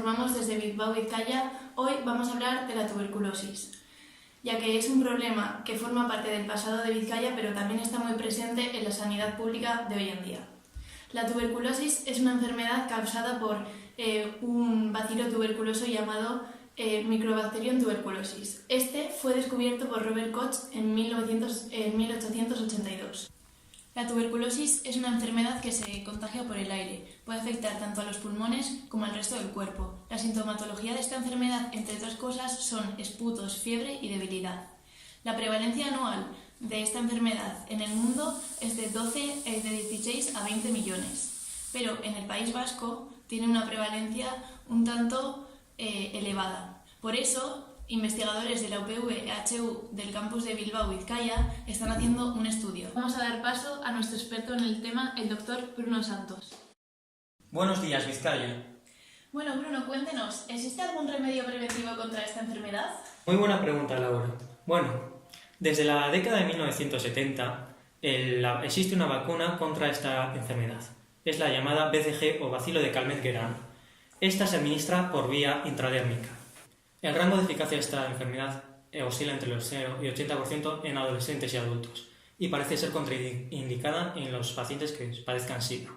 informamos desde Bilbao, Vizcaya, hoy vamos a hablar de la tuberculosis, ya que es un problema que forma parte del pasado de Vizcaya, pero también está muy presente en la sanidad pública de hoy en día. La tuberculosis es una enfermedad causada por un bacilo tuberculoso llamado Mycobacterium tuberculosis. Este fue descubierto por Robert Koch en 1882. La tuberculosis es una enfermedad que se contagia por el aire. Puede afectar tanto a los pulmones como al resto del cuerpo. La sintomatología de esta enfermedad, entre otras cosas, son esputos, fiebre y debilidad. La prevalencia anual de esta enfermedad en el mundo es de 16 a 20 millones, pero en el País Vasco tiene una prevalencia un tanto elevada. Por eso, investigadores de la UPV-EHU del campus de Bilbao, Vizcaya, están haciendo un estudio. Vamos a dar paso a nuestro experto en el tema, el doctor Bruno Santos. Buenos días, Vizcaya. Bueno, Bruno, cuéntenos, ¿existe algún remedio preventivo contra esta enfermedad? Muy buena pregunta, Laura. Bueno, desde la década de 1970 existe una vacuna contra esta enfermedad. Es la llamada BCG o bacilo de Calmette-Guerin. Esta se administra por vía intradérmica. El rango de eficacia de esta enfermedad oscila entre los 0 y 80% en adolescentes y adultos y parece ser contraindicada en los pacientes que padezcan SIDA.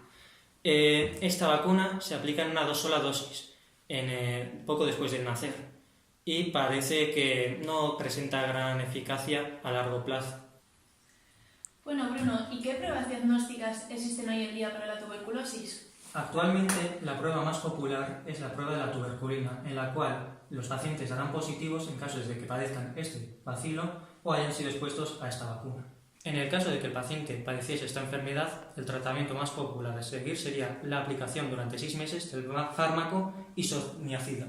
Esta vacuna se aplica en una sola dosis poco después de nacer y parece que no presenta gran eficacia a largo plazo. Bueno, Bruno, ¿y qué pruebas diagnósticas existen hoy en día para la tuberculosis? Actualmente, la prueba más popular es la prueba de la tuberculina, en la cual los pacientes darán positivos en caso de que padezcan este bacilo o hayan sido expuestos a esta vacuna. En el caso de que el paciente padeciese esta enfermedad, el tratamiento más popular a seguir sería la aplicación durante 6 meses del fármaco isoniazida.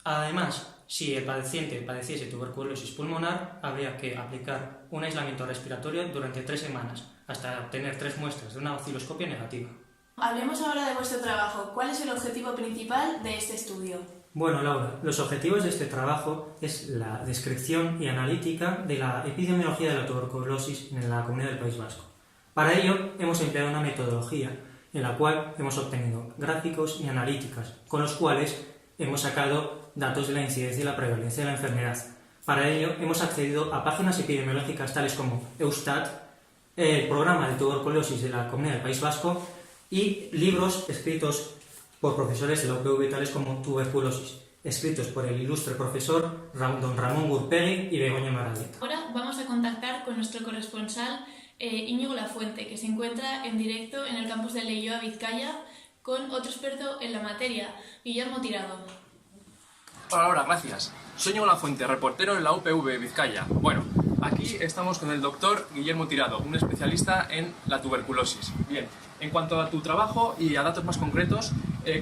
Además, si el paciente padeciese tuberculosis pulmonar, habría que aplicar un aislamiento respiratorio durante 3 semanas, hasta obtener 3 muestras de una osciloscopia negativa. Hablemos ahora de vuestro trabajo. ¿Cuál es el objetivo principal de este estudio? Bueno, Laura, los objetivos de este trabajo es la descripción y analítica de la epidemiología de la tuberculosis en la Comunidad del País Vasco. Para ello, hemos empleado una metodología en la cual hemos obtenido gráficos y analíticas, con los cuales hemos sacado datos de la incidencia y la prevalencia de la enfermedad. Para ello, hemos accedido a páginas epidemiológicas tales como Eustat, el programa de tuberculosis de la Comunidad del País Vasco y libros escritos por profesores de la UPV tales como Tuberculosis, escritos por el ilustre profesor don Ramón Gurpegui y Begoña Maravilla. Ahora vamos a contactar con nuestro corresponsal Íñigo Lafuente, que se encuentra en directo en el campus de Leioa, Vizcaya, con otro experto en la materia, Guillermo Tirado. Hola Laura, gracias. Soy Íñigo Lafuente, reportero en la UPV Vizcaya. Bueno, aquí estamos con el doctor Guillermo Tirado, un especialista en la tuberculosis. Bien, en cuanto a tu trabajo y a datos más concretos,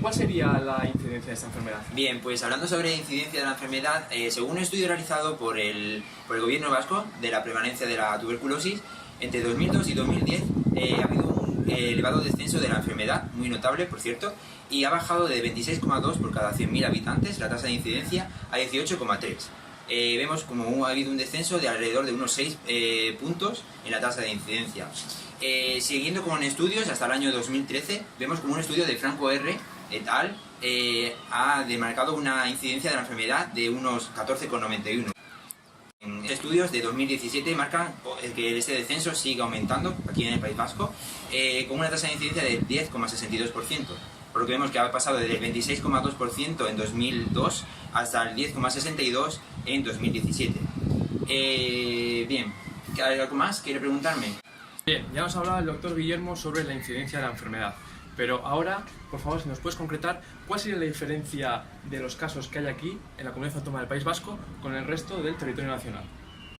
¿cuál sería la incidencia de esta enfermedad? Bien, pues hablando sobre la incidencia de la enfermedad, según un estudio realizado por el gobierno vasco de la prevalencia de la tuberculosis, entre 2002 y 2010 ha habido un elevado descenso de la enfermedad, muy notable por cierto, y ha bajado de 26,2 por cada 100.000 habitantes la tasa de incidencia a 18,3. Vemos como ha habido un descenso de alrededor de unos 6 puntos en la tasa de incidencia. Siguiendo con estudios, hasta el año 2013, vemos como un estudio de Franco R. et al. Ha demarcado una incidencia de la enfermedad de unos 14,91. Estudios de 2017 marcan que este descenso sigue aumentando aquí en el País Vasco, con una tasa de incidencia de 10,62%, por lo que vemos que ha pasado desde el 26,2% en 2002 hasta el 10,62% en 2017. Bien, ¿hay algo más? ¿Quiere preguntarme? Bien, ya nos hablaba el doctor Guillermo sobre la incidencia de la enfermedad, pero ahora, por favor, si nos puedes concretar, ¿cuál sería la diferencia de los casos que hay aquí, en la Comunidad Autónoma del País Vasco, con el resto del territorio nacional?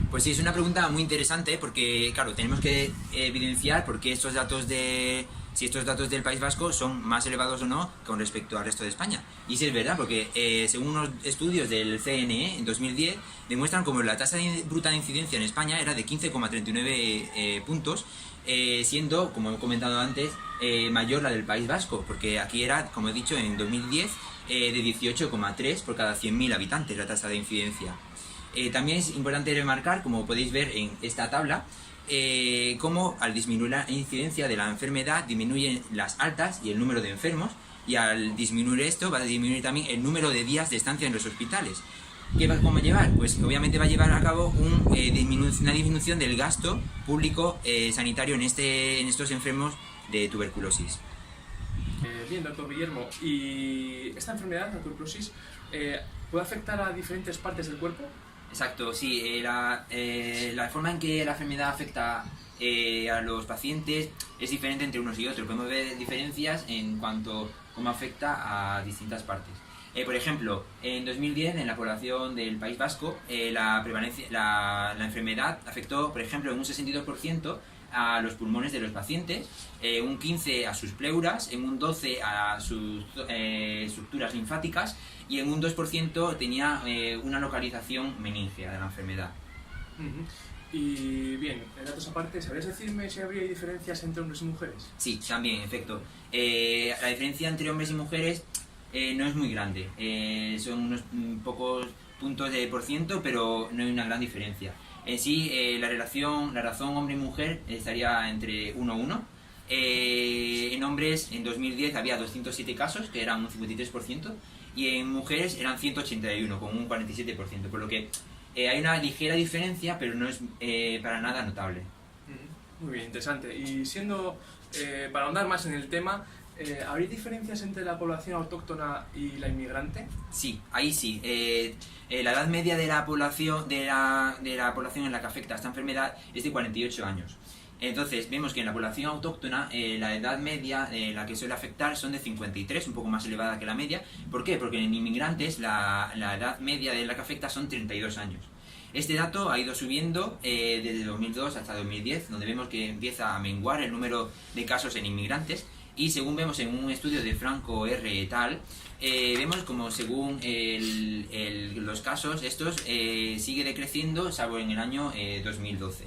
Pues sí, es una pregunta muy interesante porque, claro, tenemos que evidenciar por qué si estos datos del País Vasco son más elevados o no con respecto al resto de España. Y sí es verdad, porque según unos estudios del CNE en 2010, demuestran como la tasa bruta de incidencia en España era de 15,39 puntos, siendo, como he comentado antes, mayor la del País Vasco, porque aquí era, como he dicho, en 2010 de 18,3 por cada 100.000 habitantes la tasa de incidencia. También es importante remarcar, como podéis ver en esta tabla, cómo al disminuir la incidencia de la enfermedad disminuyen las altas y el número de enfermos, y al disminuir esto va a disminuir también el número de días de estancia en los hospitales. ¿Qué va a llevar? Pues obviamente va a llevar a cabo una disminución del gasto público sanitario en estos enfermos de tuberculosis. Bien, doctor Guillermo, ¿y esta enfermedad, la tuberculosis, puede afectar a diferentes partes del cuerpo? Exacto, sí. La forma en que la enfermedad afecta a los pacientes es diferente entre unos y otros. Podemos ver diferencias en cuanto a cómo afecta a distintas partes. Por ejemplo, en 2010, en la población del País Vasco, la enfermedad afectó, por ejemplo, en un 62% a los pulmones de los pacientes, un 15% a sus pleuras, en un 12% a sus estructuras linfáticas y en un 2% tenía una localización meningea de la enfermedad. Y bien, datos aparte, ¿sabrías decirme si habría diferencias entre hombres y mujeres? Sí, también, en efecto. La diferencia entre hombres y mujeres no es muy grande. Son unos pocos puntos de por ciento, pero no hay una gran diferencia. En sí, la razón hombre-mujer estaría entre 1:1. En hombres, en 2010 había 207 casos, que eran un 53%, y en mujeres eran 181, con un 47%, por lo que hay una ligera diferencia, pero no es para nada notable. Muy bien, interesante. Y para ahondar más en el tema, ¿habría diferencias entre la población autóctona y la inmigrante? Sí, ahí sí. La edad media de la población en la que afecta esta enfermedad es de 48 años. Entonces, vemos que en la población autóctona la edad media la que suele afectar son de 53, un poco más elevada que la media. ¿Por qué? Porque en inmigrantes la edad media de la que afecta son 32 años. Este dato ha ido subiendo desde 2002 hasta 2010, donde vemos que empieza a menguar el número de casos en inmigrantes. Y según vemos en un estudio de Franco R. et al., vemos como según los casos, estos sigue decreciendo, salvo en el año 2012.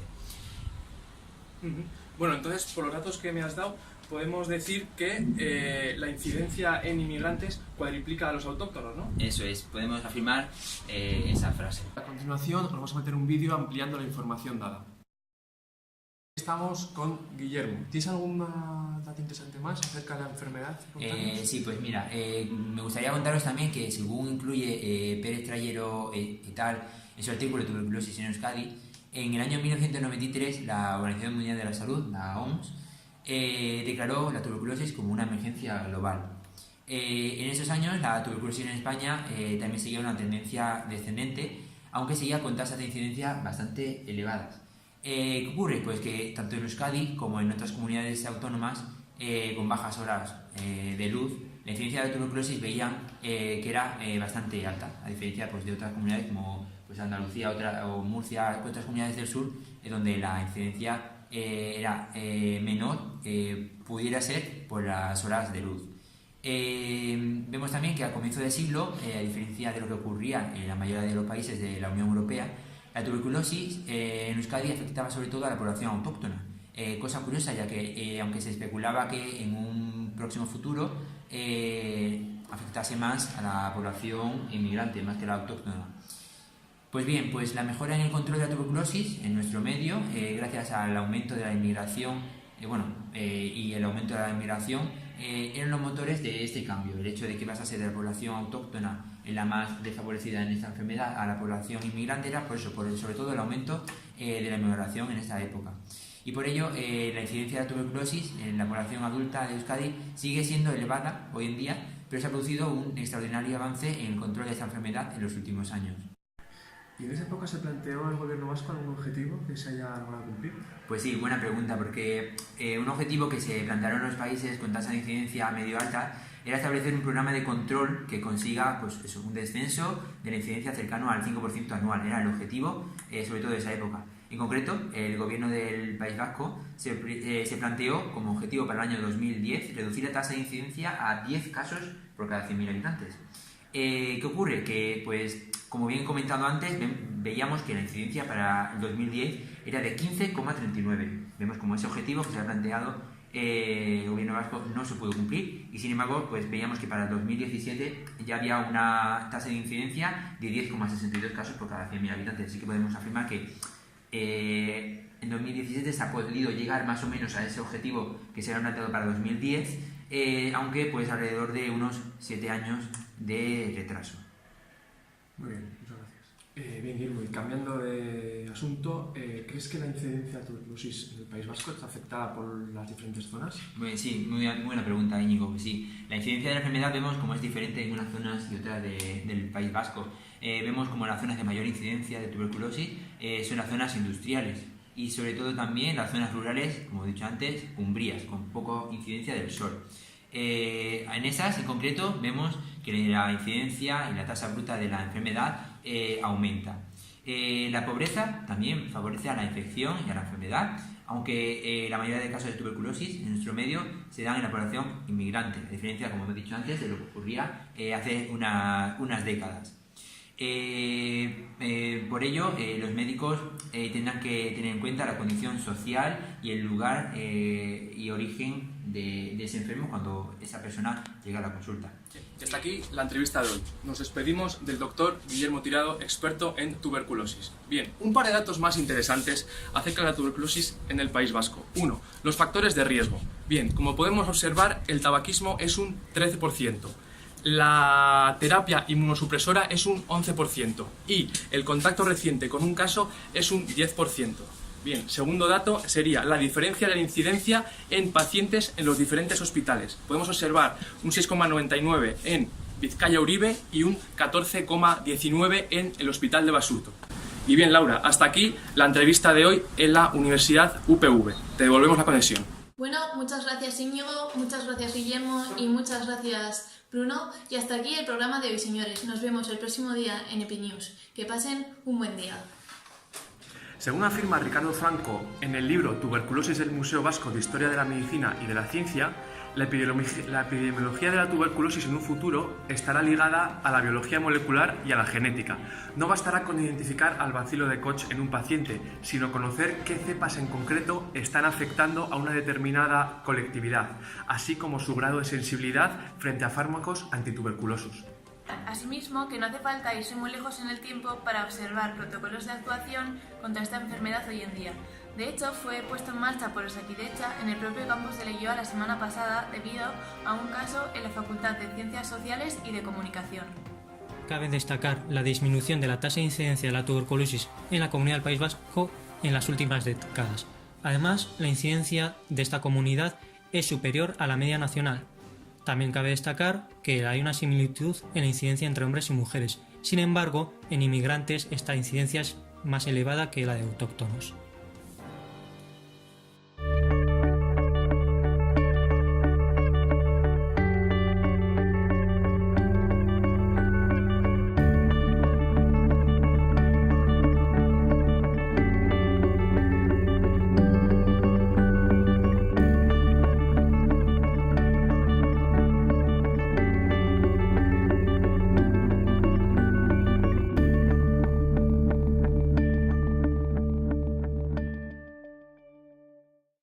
Bueno, entonces, por los datos que me has dado, podemos decir que la incidencia en inmigrantes cuadriplica a los autóctonos, ¿no? Eso es, podemos afirmar esa frase. A continuación, vamos a meter un vídeo ampliando la información dada. Estamos con Guillermo. ¿Tienes algún dato interesante más acerca de la enfermedad? Sí, pues mira, me gustaría contaros también que según incluye Pérez Trayero et al. En su artículo Tuberculosis en Euskadi, en el año 1993 la Organización Mundial de la Salud, la OMS, declaró la tuberculosis como una emergencia global. En esos años la tuberculosis en España también seguía una tendencia descendente, aunque seguía con tasas de incidencia bastante elevadas. ¿Qué ocurre? Pues que tanto en Euskadi como en otras comunidades autónomas con bajas horas de luz, la incidencia de tuberculosis veían que era bastante alta, a diferencia pues, de otras comunidades como pues, Andalucía o Murcia, otras comunidades del sur, donde la incidencia era menor, pudiera ser por las horas de luz. Vemos también que a comienzo del siglo, a diferencia de lo que ocurría en la mayoría de los países de la Unión Europea, la tuberculosis en Euskadi afectaba sobre todo a la población autóctona. Cosa curiosa, ya que aunque se especulaba que en un próximo futuro afectase más a la población inmigrante, más que la autóctona. Pues bien, pues la mejora en el control de la tuberculosis en nuestro medio, gracias al aumento de la inmigración, y el aumento de la inmigración, eran los motores de este cambio. El hecho de que pasase de la población autóctona en la más desfavorecida en esta enfermedad a la población inmigrante era sobre todo el aumento de la inmigración en esta época. Y por ello la incidencia de la tuberculosis en la población adulta de Euskadi sigue siendo elevada hoy en día, pero se ha producido un extraordinario avance en el control de esta enfermedad en los últimos años. ¿Y en esa época se planteó el gobierno vasco algún objetivo que se haya logrado cumplir? Pues sí, buena pregunta, porque un objetivo que se plantearon en los países con tasa de incidencia medio alta era establecer un programa de control que consiga pues, un descenso de la incidencia cercano al 5% anual. Era el objetivo, sobre todo de esa época. En concreto, el gobierno del País Vasco se planteó como objetivo para el año 2010 reducir la tasa de incidencia a 10 casos por cada 100.000 habitantes. ¿Qué ocurre? Que, pues, como bien comentado antes, veíamos que la incidencia para el 2010 era de 15,39. Vemos como ese objetivo que se ha planteado el gobierno vasco no se pudo cumplir y sin embargo pues veíamos que para el 2017 ya había una tasa de incidencia de 10,62 casos por cada 100.000 habitantes. Así que podemos afirmar que en 2017 se ha podido llegar más o menos a ese objetivo que se había planteado para 2010 aunque pues alrededor de unos 7 años de retraso. Muy bien, muchas gracias. Bien, Guillermo, y cambiando de asunto, ¿crees que la incidencia de tuberculosis en el País Vasco está afectada por las diferentes zonas? Sí, muy buena pregunta, Íñigo. Sí, la incidencia de la enfermedad vemos como es diferente en unas zonas y otras del País Vasco. Vemos como las zonas de mayor incidencia de tuberculosis son las zonas industriales y sobre todo también las zonas rurales, como he dicho antes, umbrías, con poca incidencia del sol. En esas en concreto vemos que la incidencia y la tasa bruta de la enfermedad aumenta. La pobreza también favorece a la infección y a la enfermedad, aunque la mayoría de casos de tuberculosis en nuestro medio se dan en la población inmigrante, a diferencia, como he dicho antes, de lo que ocurría hace unas décadas. Por ello, los médicos tendrán que tener en cuenta la condición social y el lugar y origen de ese enfermo cuando esa persona llega a la consulta. Y hasta aquí la entrevista de hoy. Nos despedimos del doctor Guillermo Tirado, experto en tuberculosis. Bien, un par de datos más interesantes acerca de la tuberculosis en el País Vasco. 1. Los factores de riesgo. Bien, como podemos observar, el tabaquismo es un 13%. La terapia inmunosupresora es un 11% y el contacto reciente con un caso es un 10%. Bien, segundo dato sería la diferencia de la incidencia en pacientes en los diferentes hospitales. Podemos observar un 6,99 en Vizcaya Uribe y un 14,19 en el Hospital de Basurto. Y bien, Laura, hasta aquí la entrevista de hoy en la Universidad UPV. Te devolvemos la conexión. Bueno, muchas gracias Íñigo, muchas gracias Guillermo y muchas gracias Bruno. Y hasta aquí el programa de hoy, señores. Nos vemos el próximo día en EpiNews. Que pasen un buen día. Según afirma Ricardo Franco en el libro Tuberculosis del Museo Vasco de Historia de la Medicina y de la Ciencia, la epidemiología de la tuberculosis en un futuro estará ligada a la biología molecular y a la genética. No bastará con identificar al bacilo de Koch en un paciente, sino conocer qué cepas en concreto están afectando a una determinada colectividad, así como su grado de sensibilidad frente a fármacos antituberculosos. Asimismo, que no hace falta irse muy lejos en el tiempo para observar protocolos de actuación contra esta enfermedad hoy en día. De hecho, fue puesto en marcha por Osakidetza en el propio campus de Leioa la semana pasada debido a un caso en la Facultad de Ciencias Sociales y de Comunicación. Cabe destacar la disminución de la tasa de incidencia de la tuberculosis en la comunidad del País Vasco en las últimas décadas. Además, la incidencia de esta comunidad es superior a la media nacional. También cabe destacar que hay una similitud en la incidencia entre hombres y mujeres. Sin embargo, en inmigrantes esta incidencia es más elevada que la de autóctonos.